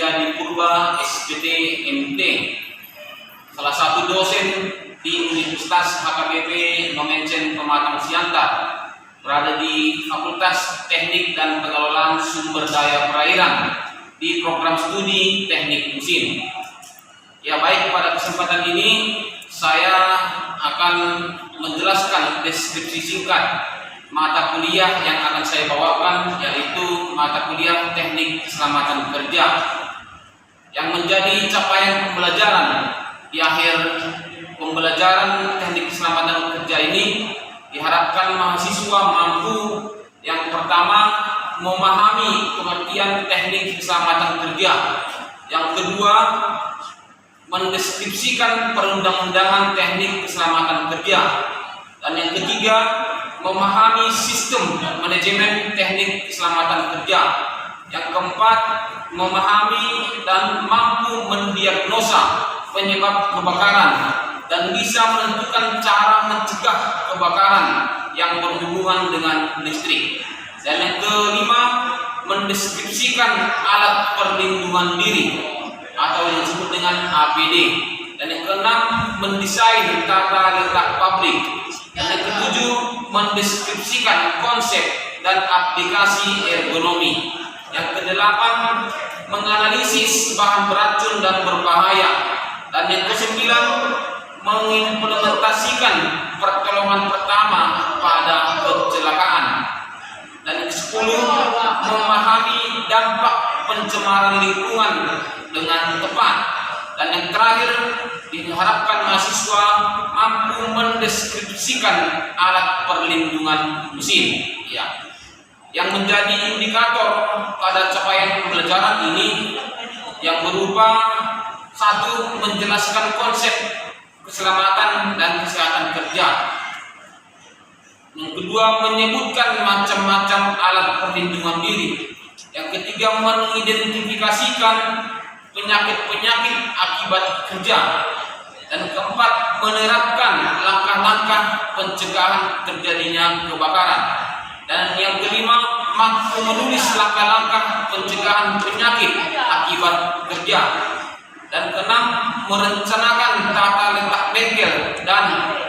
Mulyadi Purba, SPT MT, salah satu dosen di Universitas HKBP Nomensen Pematang Siantar, berada di Fakultas Teknik dan Pengelolaan Sumber Daya Perairan di program studi Teknik Mesin. Ya baik, pada kesempatan ini saya akan menjelaskan deskripsi singkat mata kuliah yang akan saya bawakan, yaitu mata kuliah Teknik Keselamatan Kerja, yang menjadi capaian pembelajaran di akhir pembelajaran Teknik Keselamatan Kerja ini. Diharapkan mahasiswa mampu yang pertama memahami pengertian teknik keselamatan kerja, yang kedua mendeskripsikan perundang-undangan teknik keselamatan kerja, dan yang ketiga memahami sistem manajemen teknik keselamatan kerja, yang keempat memahami dan mampu mendiagnosa penyebab kebakaran dan bisa menentukan cara mencegah kebakaran yang berhubungan dengan listrik, dan yang kelima mendeskripsikan alat perlindungan diri atau yang disebut dengan APD, dan yang keenam mendesain tata letak pabrik, dan yang ketujuh mendeskripsikan konsep dan aplikasi ergonomi, yang kedelapan menganalisis bahan beracun dan berbahaya, dan yang kesembilan mengimplementasikan pertolongan pertama pada kecelakaan, dan yang kesepuluh memahami dampak pencemaran lingkungan dengan tepat, dan yang terakhir diharapkan mahasiswa mampu mendeskripsikan alat perlindungan mesin, ya, yang menjadi indikator pada capaian pembelajaran ini, yang berupa satu, menjelaskan konsep keselamatan dan kesehatan kerja, yang kedua menyebutkan macam-macam alat perlindungan diri, yang ketiga mengidentifikasikan penyakit-penyakit akibat kerja, dan keempat menerapkan langkah-langkah pencegahan terjadinya kebakaran, dan yang kelima mampu menulis langkah-langkah pencegahan penyakit akibat kerja, dan keenam merencanakan tata letak bengkel dan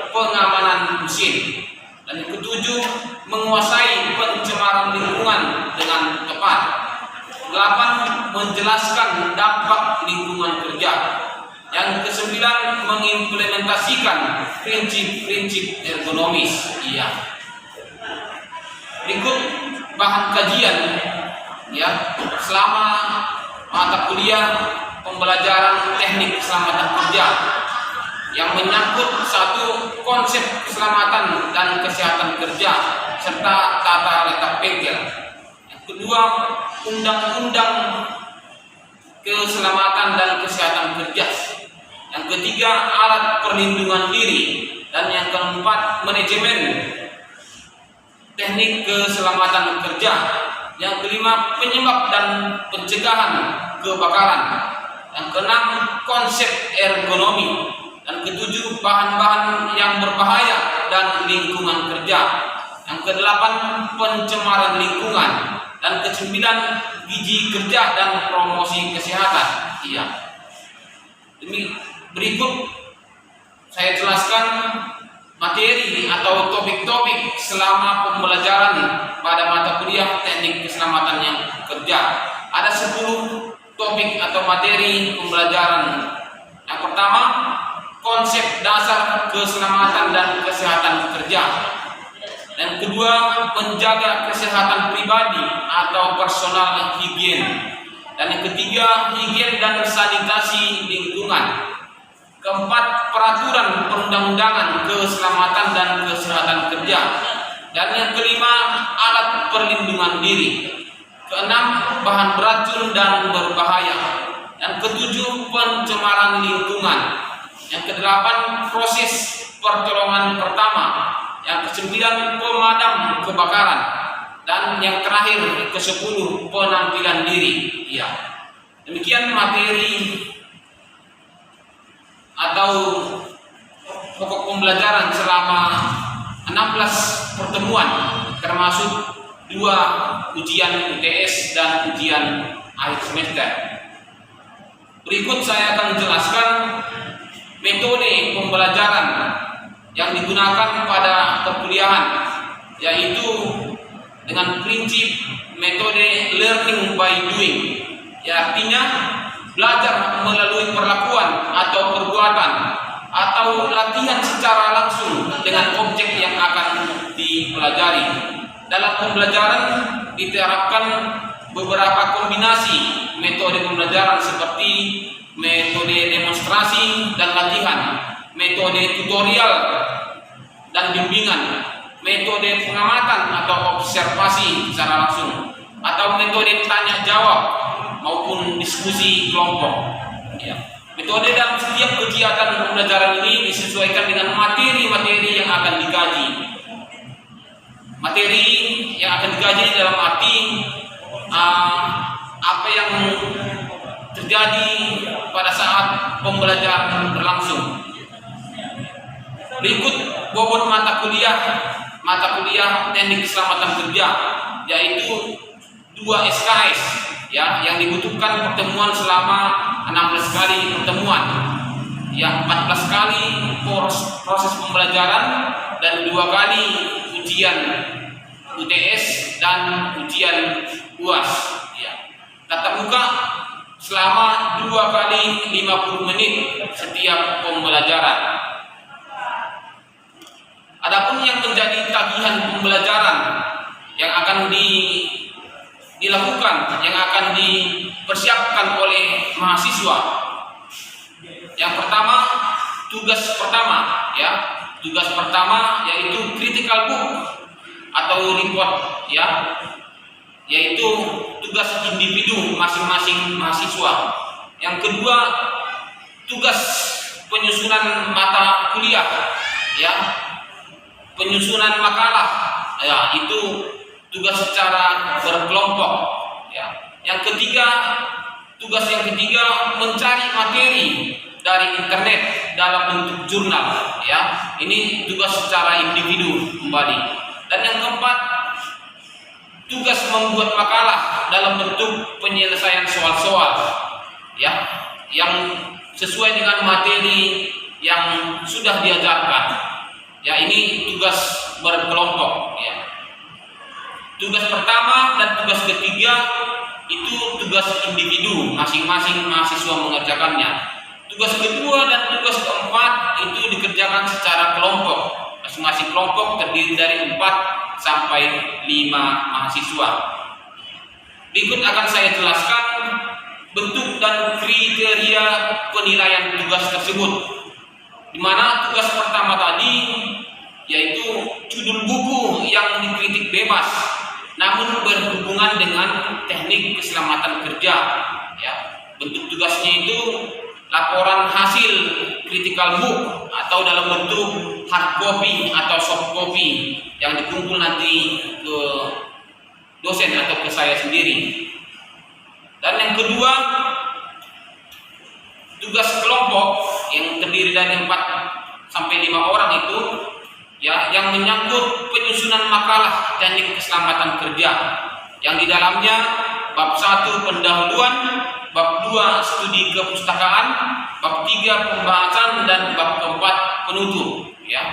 pengamanan mesin, dan yang ketujuh menguasai pencemaran lingkungan dengan tepat, 8 menjelaskan dampak lingkungan kerja, yang kesembilan mengimplementasikan prinsip-prinsip ergonomis. Iya. Berikut bahan kajian, ya, selama mata kuliah pembelajaran teknik keselamatan kerja, yang menyangkut satu, konsep keselamatan dan kesehatan kerja serta tata letak bengkel, yang kedua undang-undang keselamatan dan kesehatan kerja, yang ketiga alat perlindungan diri, dan yang keempat manajemen teknik keselamatan kerja, yang kelima penyebab dan pencegahan kebakaran, yang keenam konsep ergonomi, dan ketujuh bahan-bahan yang berbahaya dan lingkungan kerja, yang kedelapan pencemaran lingkungan, dan kesembilan gizi kerja dan promosi kesehatan. Iya. Berikut saya jelaskan materi atau topik-topik selama pembelajaran pada mata kuliah teknik keselamatan yang kerja. Ada 10 topik atau materi pembelajaran. Yang pertama, konsep dasar keselamatan dan kesehatan kerja. Dan kedua, menjaga kesehatan pribadi atau personal higien. Dan yang ketiga, higien dan sanitasi lingkungan. Keempat, peraturan perundang-undangan keselamatan dan kesehatan kerja. Dan yang kelima, alat perlindungan diri. Keenam, bahan beracun dan berbahaya. Yang ketujuh, pencemaran lingkungan. Yang kedelapan, proses pertolongan pertama. Yang kesembilan, pemadam kebakaran. Dan yang terakhir, ke-10, penampilan diri. Ya. Demikian materi atau pokok pembelajaran selama 16 pertemuan, termasuk 2 ujian UTS dan ujian akhir semester. Berikut saya akan menjelaskan metode pembelajaran yang digunakan pada perkuliahan, yaitu dengan prinsip metode learning by doing, ya, artinya belajar melalui perlakuan atau perbuatan atau latihan secara langsung dengan objek yang akan dipelajari. Dalam pembelajaran diterapkan beberapa kombinasi metode pembelajaran seperti metode demonstrasi dan latihan, metode tutorial dan bimbingan, metode pengamatan atau observasi secara langsung, atau metode tanya jawab maupun diskusi kelompok. Ya. Metode dalam setiap kegiatan pembelajaran ini disesuaikan dengan materi-materi yang akan dikaji. Materi yang akan dikaji dalam arti apa yang terjadi pada saat pembelajaran berlangsung. Berikut bobot mata kuliah teknik keselamatan kerja, yaitu 2 SKS, ya, yang dibutuhkan pertemuan selama 16 kali pertemuan, ya, 14 kali proses pembelajaran dan 2 kali ujian UTS dan ujian UAS, ya. Tatap muka selama 2 kali 50 menit setiap pembelajaran. Adapun yang menjadi tagihan pembelajaran yang akan dilakukan, yang akan dipersiapkan oleh mahasiswa. Yang pertama, tugas pertama yaitu critical book atau report, ya, yaitu tugas individu masing-masing mahasiswa. Yang kedua, tugas penyusunan mata kuliah, ya, penyusunan makalah, ya, itu tugas secara berkelompok, ya. Yang ketiga, tugas yang ketiga mencari materi dari internet dalam bentuk jurnal, ya. Ini tugas secara individu kembali. Dan yang keempat, tugas membuat makalah dalam bentuk penyelesaian soal-soal, ya, yang sesuai dengan materi yang sudah diajarkan. Ya, ini tugas berkelompok, ya. Tugas pertama dan tugas ketiga itu tugas individu, masing-masing mahasiswa mengerjakannya. Tugas kedua dan tugas keempat itu dikerjakan secara kelompok. Masing-masing kelompok terdiri dari 4 sampai 5 mahasiswa. Berikut akan saya jelaskan bentuk dan kriteria penilaian tugas tersebut. Di mana tugas pertama tadi yaitu judul buku yang dikritik bebas, namun berhubungan dengan teknik keselamatan kerja, ya. Bentuk tugasnya itu laporan hasil critical book atau dalam bentuk hard copy atau soft copy yang dikumpul nanti ke dosen atau ke saya sendiri. Dan yang kedua, tugas kelompok yang terdiri dari 4 sampai 5 orang itu, ya, yang menyangkut penyusunan makalah teknik keselamatan kerja yang di dalamnya bab 1 pendahuluan, bab 2 studi kepustakaan, bab 3 pembahasan, dan bab 4 penutup, ya.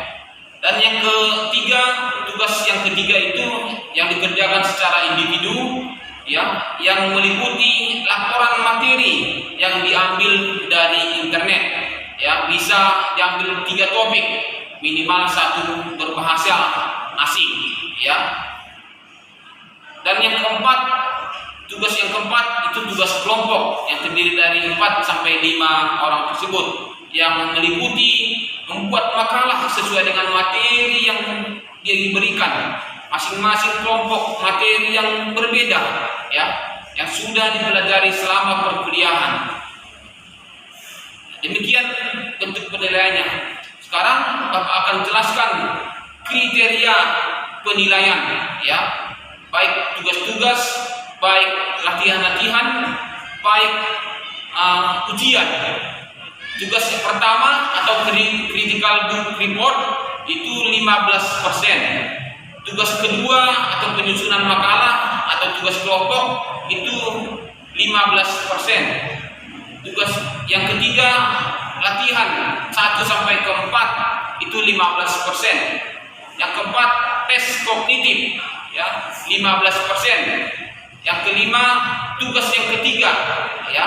Dan yang ketiga, tugas yang ketiga itu yang dikerjakan secara individu, ya, yang meliputi laporan materi yang diambil dari internet, ya, bisa diambil 3 topik, minimal 1 berbahasa asing, ya. Dan yang keempat, tugas yang keempat itu tugas kelompok yang terdiri dari 4 sampai 5 orang tersebut, yang meliputi membuat makalah sesuai dengan materi yang dia diberikan. Masing-masing kelompok materi yang berbeda, ya, yang sudah dipelajari selama perkuliahan. Demikian bentuk penilaiannya. Sekarang Bapak akan jelaskan kriteria penilaian, ya, baik tugas-tugas, baik latihan-latihan, baik ujian. Tugas yang pertama atau critical book report itu 15%. Tugas kedua atau penyusunan makalah atau tugas kelompok itu 15%. Tugas yang ketiga, latihan 1 sampai ke 4 itu 15%. Yang keempat, tes kognitif ya 15%. Yang kelima, tugas yang ketiga ya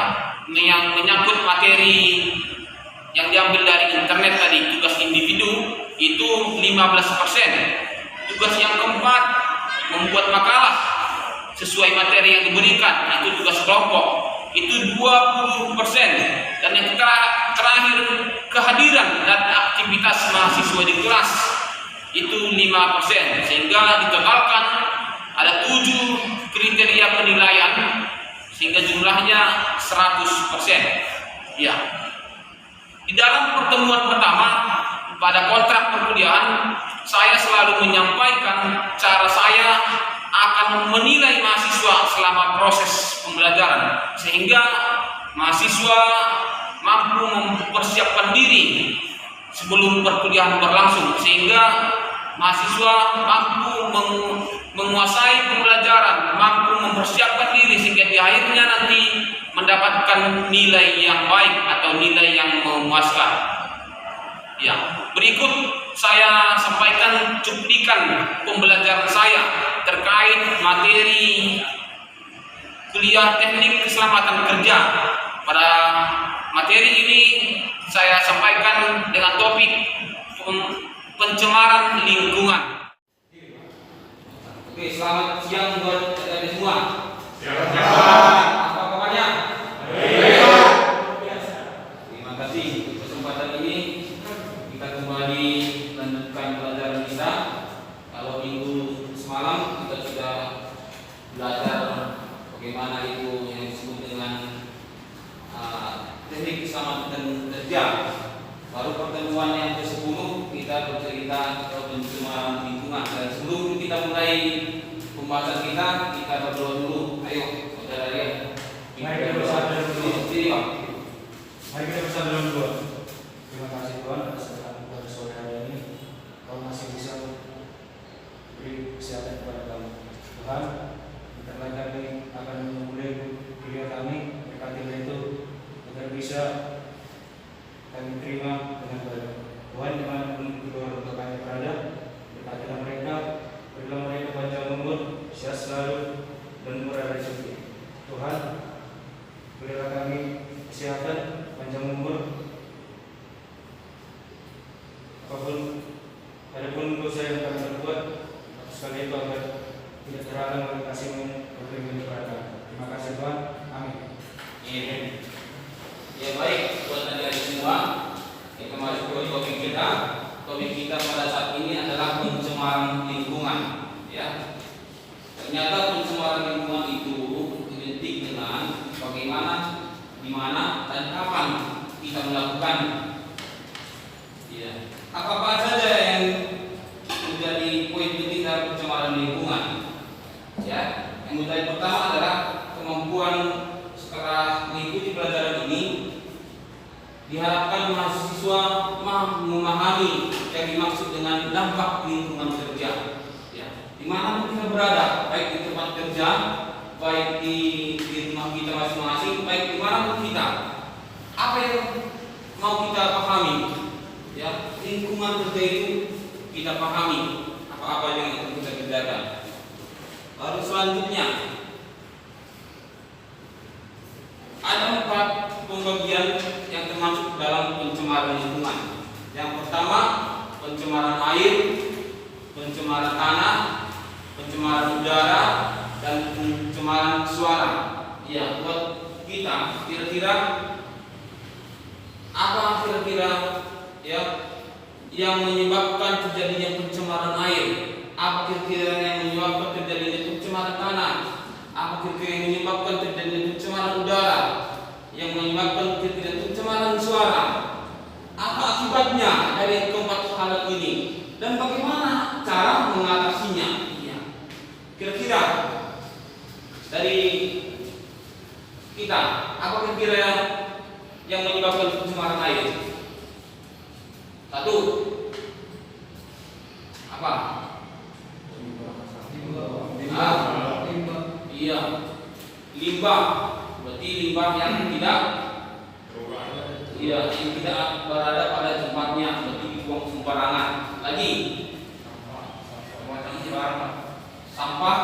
yang menyangkut materi yang diambil dari internet tadi, tugas individu itu 15%. Tugas yang keempat, membuat makalah sesuai materi yang diberikan, itu tugas kelompok, itu 20%. Dan yang terakhir, kehadiran dan aktivitas mahasiswa di kelas itu 5%. Sehingga ditotalkan ada 7 kriteria penilaian sehingga jumlahnya 100%. Ya. Di dalam pertemuan pertama pada kontrak perkuliahan, saya selalu menyampaikan cara saya akan menilai mahasiswa selama proses pembelajaran, sehingga mahasiswa mampu mempersiapkan diri sebelum perkuliahan berlangsung, sehingga mahasiswa mampu menguasai pembelajaran, mampu mempersiapkan diri sehingga di akhirnya nanti mendapatkan nilai yang baik atau nilai yang memuaskan. Ya, berikut saya sampaikan cuplikan pembelajaran saya terkait materi kuliah teknik keselamatan kerja. Pada materi ini saya sampaikan dengan topik pencemaran lingkungan. Oke, selamat siang buat adik semua. Apa kabarnya? Terima kasih untuk kesempatan ini. Kita kembali lanjutkan pelajaran kita. Kalau minggu semalam kita sudah belajar bagaimana itu yang disebut dengan teknik keselamatan kerja. Baru pertemuan yang ke-10 kita bercerita tentang pencemaran lingkungan. Dan sebelum kita mulai pembahasan kita berdoa dulu. Ayo, saudara ya. Mari kita bersandar dulu. Mari kita bersandar dulu. Terima kasih Tuhan atas kesempatan pada sore hari ini. Kau masih bisa beri kesehatan kepada kami. Tuhan, bentar lagi kami akan memulai kuliah kami. Berkatilah itu agar bisa kami terima dengan baik. Tuhan, dimanapun kedua orang tua kami berada, berkatilah mereka, berilah mereka panjang umur, sehat selalu, dan murah rezeki. Tuhan, berilah kami kesehatan, panjang umur, adapun dosa yang kami berbuat, sekali itu agar tidak terhalang oleh kasih-Mu yang kepada kami. Terima kasih Tuhan. Amin. Amin. Ya baik, buat adik-adik semua, kita masuk ke topik kita. Topik kita pada saat ini adalah pencemaran lingkungan. Ya, ternyata pencemaran lingkungan itu identik dengan bagaimana, di mana, dan kapan kita melakukan. Ya, apa saja yang menjadi poin penting dalam pencemaran lingkungan? Ya, yang menjadi pertama adalah kemampuan setelah mengikuti pelajaran ini. Diharapkan mahasiswa memahami yang dimaksud dengan dampak lingkungan kerja. Ya, dimanapun kita berada, baik di tempat kerja, baik di rumah kita masing-masing, baik dimanapun kita, apa yang mau kita pahami? Ya, lingkungan kerja itu kita pahami apa-apa yang akan kita kerjakan. Lalu selanjutnya ada 4 pembagian yang termasuk dalam pencemaran lingkungan. Yang pertama, pencemaran air, pencemaran tanah, pencemaran udara, dan pencemaran suara. Ya, buat kita kira-kira apa kira-kira ya yang menyebabkan terjadinya pencemaran air? Apa kira-kira yang menyebabkan terjadinya pencemaran tanah? Apa kira-kira yang menyebabkan terjadinya pencemaran udara? Yang menyebabkan terjadinya pencemaran suara? Apa akibatnya dari keempat hal ini? Dan bagaimana cara mengatasinya? Ya. Kira-kira dari kita, apa kira-kira yang menyebabkan pencemaran air? 1. Apa? Limbah. Iya, limbah. Berarti limbah yang tidak Iya, yang tidak berada pada tempatnya, berarti dibuang sembarangan. Lagi, sampah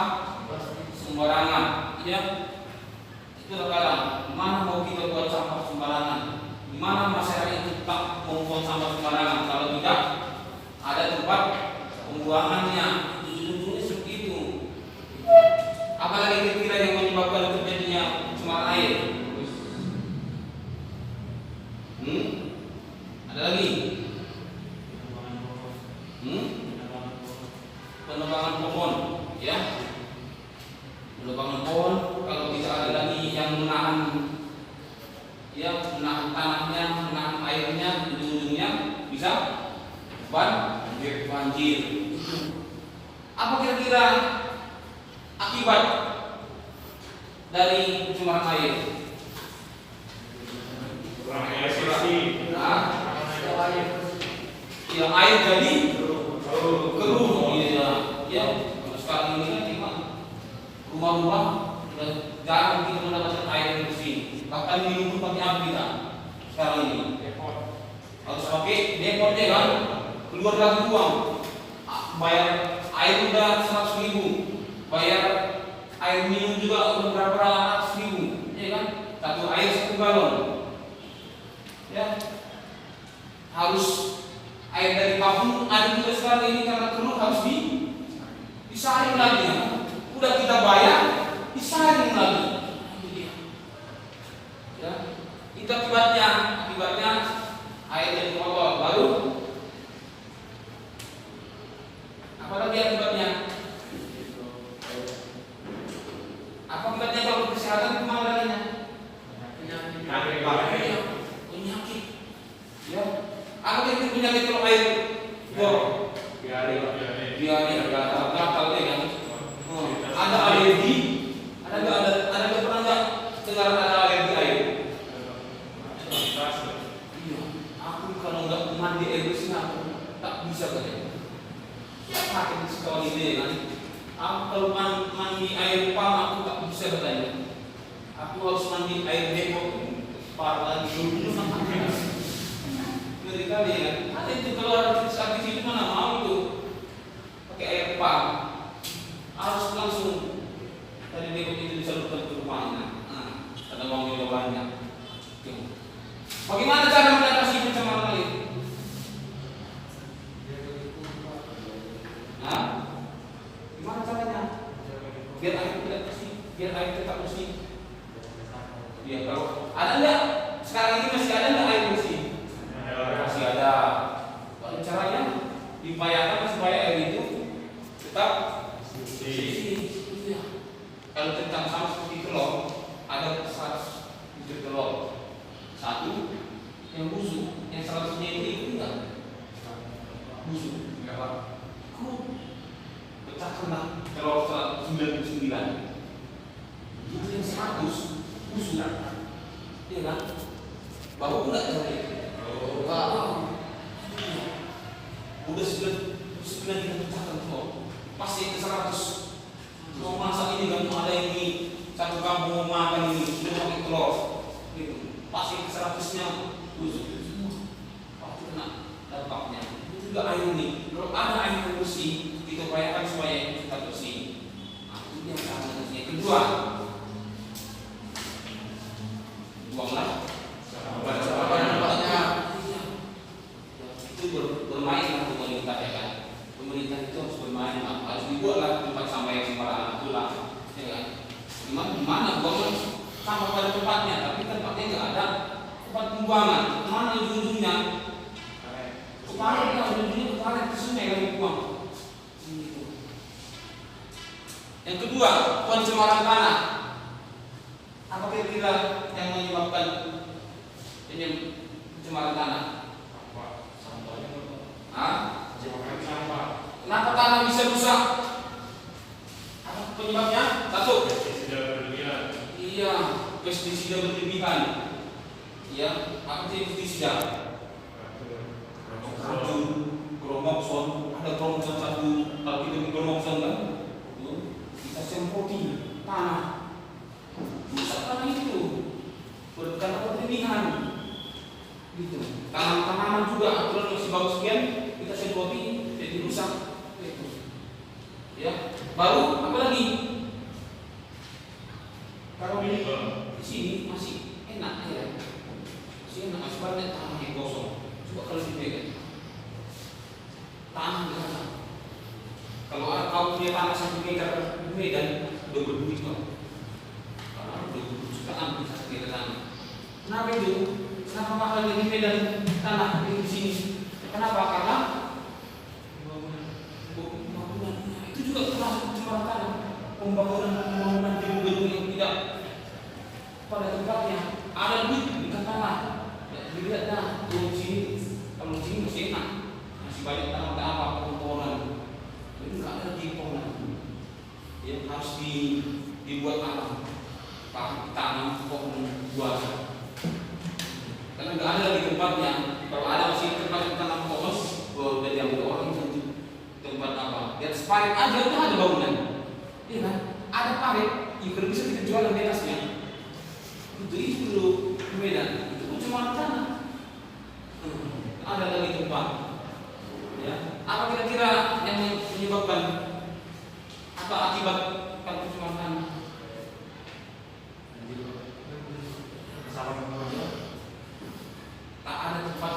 sembarangan. Ya, itu terkadang. Mana mau kita buat sampah sembarangan? Di mana masyarakat itu tak membuang sampah sembarangan? Kalau tidak ada tempat pembuangannya, ujung-ujungnya seperti itu. Apalagi kira-kira yang menyebabkan terjadinya pencemaran air? Ada lagi? Penebangan pohon, ya. Penebangan pohon, kalau tidak ada lagi yang menahan, ya, menahan tanahnya, menahan airnya, ujung-ujungnya bisa banjir. Apa kira-kira akibat dari pencemaran air? Ya, air jadi keruh, ya. Sekarang ini kan cuma rumah-rumah sudah jarang kita mendapatkan air yang bersih. Bahkan minum pun pakai apa kita sekarang ini? Harus pakai depotnya kan, keluar lagi uang. Bayar air udah 100.000, bayar air minum juga udah berapa ratus ribu, ya kan? Satu air 1 galon. Ya, harus air dari kampung ada juga sekarang ini karena keruh harus disaring lagi. Ya. Udah kita bayar, disaring lagi. Ya, itu akibatnya air jadi kotor. Baru apalagi akibatnya? Apa akibatnya kalau kesehatan kemana lainnya? Penyakit. Ya. Apa itu penyakit kalau air borok? Diare, gatal deh kan. Ada alergi? Ada pernah nggak dengar ada alergi air? Iya. Aku kalau nggak mandi air bersih aku tak bisa katanya. Ya pakai sekali deh kan. Aku kalau mandi air pam aku tak bisa katanya. Aku harus mandi air depot. Parah lagi dulu sama ngeri kali ya. Ada itu kalau artis itu mana mau itu pakai air pam, harus langsung dari depot itu disalurkan ke rumahnya. Ada uang yang banyak. Bagaimana cara mengatasi pencemaran air? Gimana caranya? Biar air tidak bersih, biar air tetap bersih. Ya, kalau ada nggak sekarang ini masih ada nggak air bersih? Masih ada. Kalau caranya diupayakan supaya air itu tetap bersih. Iya. Kalau tentang sama seperti telur, ada 100 butir telur. Satu yang busuk, yang 100-nya itu enggak busuk, enggak apa? Pecahkanlah telur 199. Itu yang 100 busuk. Iya kan? Bau enggak dari? Bau. Udah sudah kita pecahkan telur. Pasti itu 100. Mau masak ini kan ada yang di satu kampung mau makan ini sudah pakai telur. Gitu. Pasti 100-nya busuk semua. Pasti kena dampaknya. Itu juga air ini. Kalau ada air yang bersih, kita upayakan supaya kita bersih. Nah, itu yang caranya. Kedua, buanglah itu bermain dengan pemerintah ya kan. Pemerintah itu harus bermain, harus dibuatlah tempat sampah yang sembarangan itulah, ya kan. Gimana buang sampah pada tempatnya, tapi tempatnya nggak ada tempat pembuangan. Mana ujung-ujungnya? Kemarin ke sungai kami buang. Yang kedua, pencemaran tanah. Apa kira-kira yang menyebabkan pencemaran tanah? Kenapa tanah bisa rusak? Apa penyebabnya? Satu. Iya, pestisida berlebihan. Iya, apa sih pestisida? Racun, kromokson. Ada kromokson satu, kalau kita kromokson kan? Kita semproti tanah. Rusak tanah itu. Karena berlebihan. Tanaman juga aturan masih bagus sekian, kita semproti jadi rusak. Ya, baru apa lagi? Kalau di sini masih enak ya, masih enak, masih banyak tanah yang kosong. Coba kalau dipegang tanah di sana. Kalau kau punya tanah 1 meter di Medan, udah berduit kok. Karena udah jutaan bisa sekitar tanah. Kenapa itu? Kenapa mahal di Medan tanah di sini? Kenapa? Karena pembangunan itu juga termasuk pencemaran tanah. Pembangunan gedung-gedung yang tidak pada tempatnya. Ada duit di tanah. Ya, dilihat dah. Di sini, kalau di sini masih enak, masih banyak tanah apa pembangunan. Itu nggak ada di pohon. Ya, harus dibuat apa? Tanam pohon buah. Karena nggak ada lagi tempatnya. Kalau ada masih tempat tanam pohon, udah diambil orang itu tempat apa? Di atas parit aja udah ada bangunan. Iya kan? Ada parit, ya kalau bisa kita jual di atasnya. Itu dulu Medan. Itu pun cuma tanah. Ada lagi tempat. Ya. Apa kira-kira yang menyebabkan apa akibat pencemaran tanah? Tak ada tempat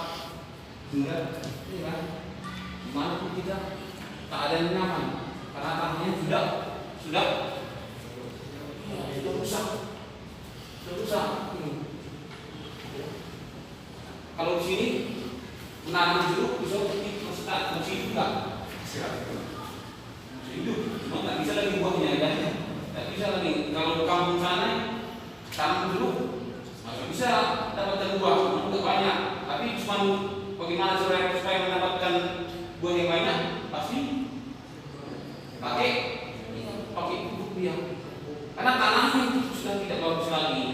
tinggal, ya kan? Dimanapun kita tak ada yang nyaman karena tanahnya sudah rusak. Kalau di sini menanam jeruk bisa masih hidup, hidup, cuma nggak bisa lagi buahnya, kan? Nggak bisa lagi. Kalau di kampung sana tanam jeruk masih bisa dapatkan buah, nggak banyak. Tapi cuma bagaimana supaya mendapatkan buah yang banyak, pasti pakai pupuk dia. Karena tanahnya itu sudah tidak bagus lagi.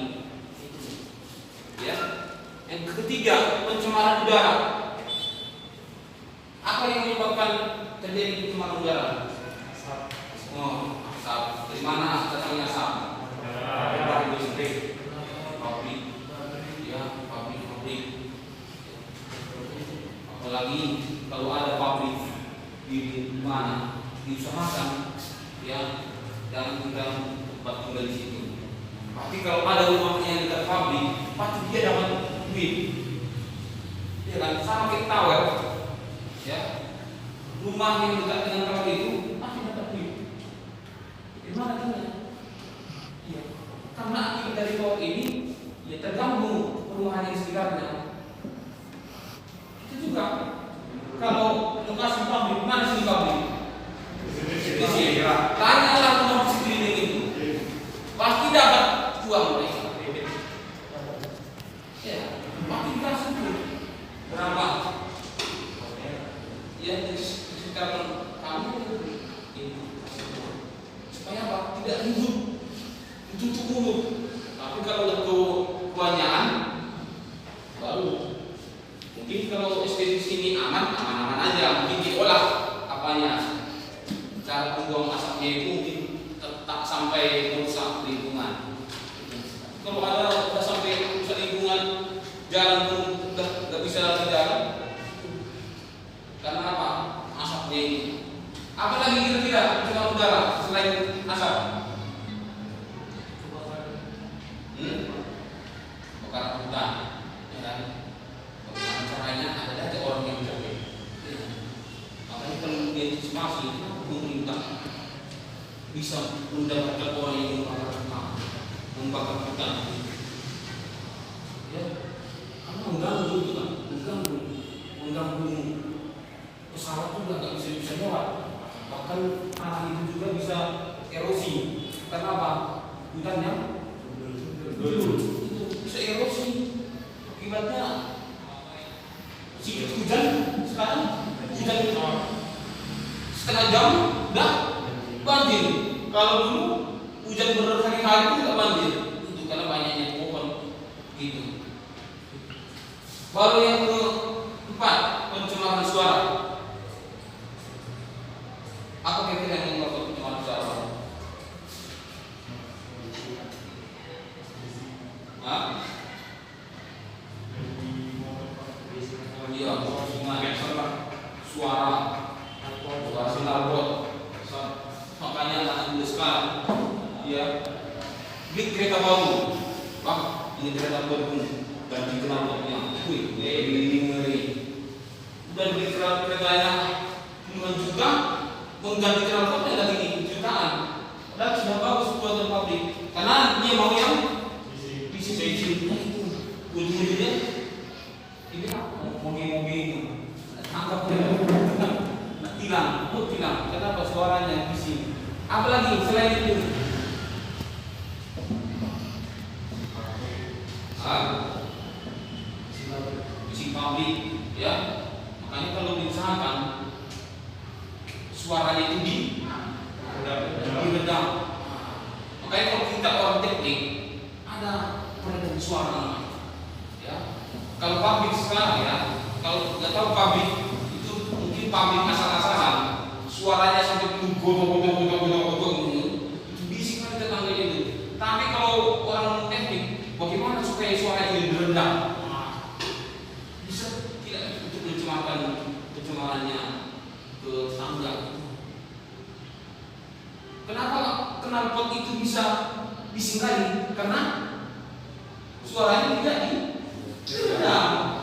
Ya. Yang ketiga, pencemaran udara. Apa yang menyebabkan terjadi pencemaran udara? Asap. Dari mana datangnya asap? Dari listrik, pabrik, ya, pabrik. Apalagi kalau ada pabrik di mana diusahakan, ya, jangan kita tempat tinggal di situ. Tapi kalau ada rumahnya yang dekat pabrik, pasti dia dapat duit. Ya kan, sama kayak tower. Ya, rumah yang dekat dengan tower itu pasti dapat duit. Gimana caranya? Ya, karena akibat dari tower ini, ya terganggu perumahan yang sekitarnya. Itu juga kalau lokasi pabrik, mana sih pabrik? Di sini. Tanyalah rumah sekeliling itu, pasti dapat uang mereka. Ya, pasti dikasih duit. Berapa? Ya, di sekitar kami itu supaya apa? Tidak ribut, ditutup mulut. Tapi kalau itu kebanyakan, baru mungkin kalau estetis ini aman aja, mungkin diolah apanya. Cara membuang asapnya itu mungkin tak sampai merusak lingkungan. Kalau ada sampai merusak lingkungan, jalan pun nggak bisa lagi jalan. Karena apa? Asapnya ini. Apa lagi kira-kira pencemaran udara selain asap? Kebakaran hutan, ya kan? Bagaimana caranya? Ada aja orang yang menjaga. Makanya kalau diantisipasi, pemerintah bisa mendapatkan orang yang membakar hutan. Ya, karena mengganggu itu kan, mengganggu pesawat juga nggak bisa lewat. Bahkan tanah itu juga bisa erosi. Karena apa? Hutannya itu bisa erosi. Akibatnya sedikit hujan sekarang hujan setengah jam udah banjir. Kalau dulu hujan berhari-hari itu tidak banjir. Itu karena banyaknya pohon gitu. Baru yang keempat, pencemaran suara. Apa kira-kira yang menyebabkan pencemaran suara? Hah? kereta baru, Pak, ini kereta baru ganti knalpotnya, wih, ini ngeri. Udah beli keretanya puluhan juta, mengganti knalpotnya lagi jutaan. Padahal sudah bagus buatan pabrik, karena dia mau yang bisi-bisi. Nah itu ujung-ujungnya ini mobil-mobil itu tangkap dia, tilang. Kenapa suaranya bising? Apalagi selain itu? Bising pabrik, ya. Makanya kalau diusahakan suaranya itu diredam. Makanya kalau kita orang teknik ada peredam suara, ya. Kalau pabrik sekarang ya, kalau nggak tahu pabrik itu mungkin pabrik asal-asalan, suaranya sampai godok itu bising kan tetangga itu. Tapi kalau orang teknik, bagaimana supaya suara ini diredam? Bisa tidak untuk pencemarannya ke tetangga. Kenapa knalpot itu bisa bising kali? Karena suaranya tidak diredam.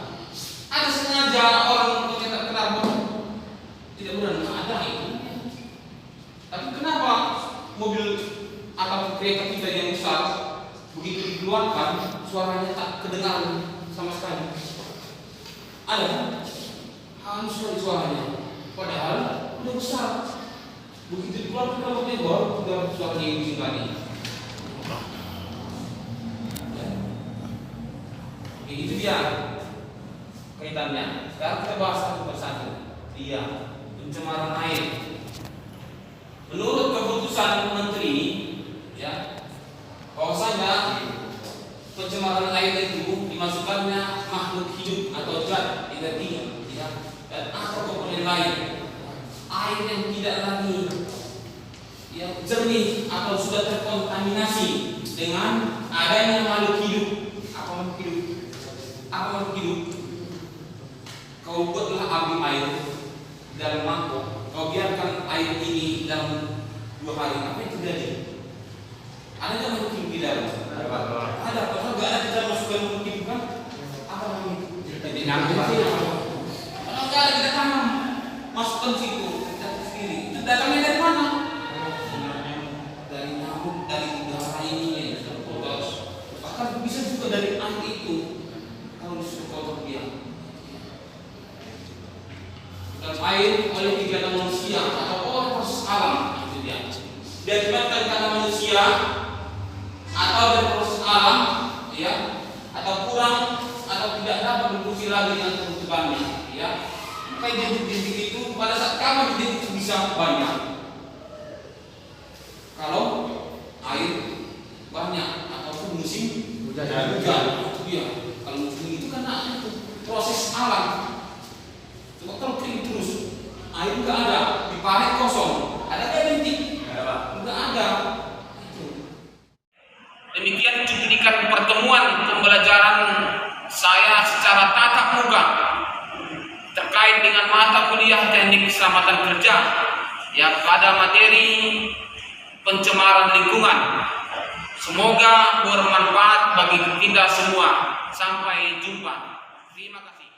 Ada sengaja orang mencetak knalpot tidak benar, ada itu. Tapi kenapa mobil atau kereta kita yang besar begitu dikeluarkan suaranya tak kedengaran sama sekali? Ada halus sekali suaranya, padahal udah besar. Begitu dikeluarkan knalpotnya baru sudah suaranya yang bising kali. Itu dia kaitannya. Sekarang kita bahas satu persatu. Iya, pencemaran air. Menurut keputusan Menteri, ya, bahwasanya pencemaran air itu dimasukkannya makhluk hidup atau zat energi, ya, dan atau komponen lain. Air yang tidak lagi, ya, jernih atau sudah terkontaminasi dengan adanya makhluk hidup. Apa makhluk hidup? Kau buatlah api air dalam mangkok, kau biarkan air ini dalam 2 hari, apa yang terjadi? Ada nggak makhluk hidup di dalam? Ada. Kalau nggak ada, kita masukkan makhluk hidup kan? Apa makhluk hidup? Jadi nyamuk. Kalau nggak ada, kita tanam, masukkan situ, kita sendiri. Itu datangnya dari mana? Dari nyamuk, dari udara ini yang sudah kotor. Bahkan bisa juga dari air itu. Kalau disuruh kotor dia. Dan air oleh kegiatan manusia atau oleh proses alam, itu dia. Diakibatkan karena manusia atau dari proses alam, ya, atau kurang atau tidak dapat berfungsi lagi dengan kebutuhannya, ya. Maka titik itu pada saat kapan titik itu bisa banyak? Kalau air banyak ataupun musim hujan, itu dia. Kalau musim itu karena itu proses alam. Coba kalau kering terus, air nggak ada, diparit kosong, ada nggak bintik? Nggak ada. Demikian cuplikan pertemuan pembelajaran saya secara tatap muka terkait dengan mata kuliah teknik keselamatan kerja yang pada materi pencemaran lingkungan. Semoga bermanfaat bagi kita semua. Sampai jumpa. Terima kasih.